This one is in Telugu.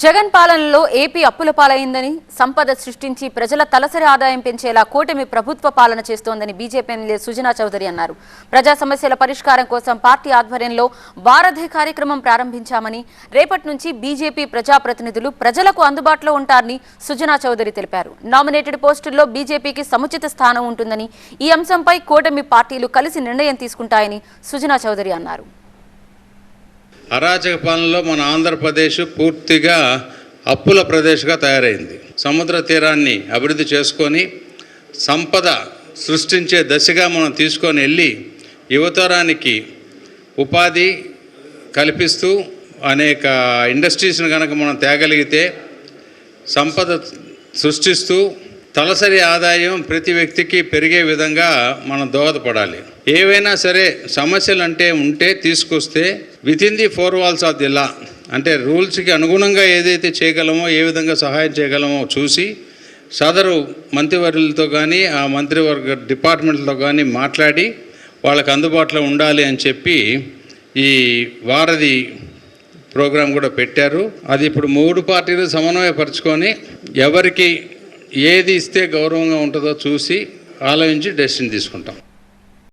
జగన్ పాలనలో ఏపీ అప్పుల పాలైందని, సంపద సృష్టించి ప్రజల తలసరి ఆదాయం పెంచేలా కూటమి ప్రభుత్వ పాలన చేస్తోందని బీజేపీ ఎమ్మెల్యే సుజనా చౌదరి అన్నారు. ప్రజా సమస్యల పరిష్కారం కోసం పార్టీ ఆధ్వర్యంలో వారధి కార్యక్రమం ప్రారంభించామని, రేపటి నుంచి బీజేపీ ప్రజాప్రతినిధులు ప్రజలకు అందుబాటులో ఉంటారని సుజనా చౌదరి తెలిపారు. నామినేటెడ్ పోస్టుల్లో బీజేపీకి సముచిత స్థానం ఉంటుందని, ఈ అంశంపై కూటమి పార్టీలు కలిసి నిర్ణయం తీసుకుంటాయని సుజనా చౌదరి అన్నారు. అరాచక పాలనలో మన ఆంధ్రప్రదేశ్ పూర్తిగా అప్పుల ప్రదేశ్గా తయారైంది. సముద్ర తీరాన్ని అభివృద్ధి చేసుకొని సంపద సృష్టించే దశగా మనం తీసుకొని వెళ్ళి యువతరానికి ఉపాధి కల్పిస్తూ అనేక ఇండస్ట్రీస్ని కనుక మనం తేగలిగితే సంపద సృష్టిస్తూ తలసరి ఆదాయం ప్రతి వ్యక్తికి పెరిగే విధంగా మనం దోహదపడాలి. ఏవైనా సరే సమస్యలు ఉంటే తీసుకొస్తే within the 4 walls of the law, అంటే రూల్స్కి అనుగుణంగా ఏదైతే చేయగలమో, ఏ విధంగా సహాయం చేయగలమో చూసి సదరు మంత్రివర్యులతో కానీ ఆ మంత్రివర్గ డిపార్ట్మెంట్లతో కానీ మాట్లాడి వాళ్ళకి అందుబాటులో ఉండాలి అని చెప్పి ఈ వారధి ప్రోగ్రాం కూడా పెట్టారు. అది ఇప్పుడు 3 పార్టీలు సమన్వయపరుచుకొని ఎవరికి ఏది ఇస్తే గౌరవంగా ఉంటుందో చూసి ఆలోచించి డెసిషన్ తీసుకుంటాం.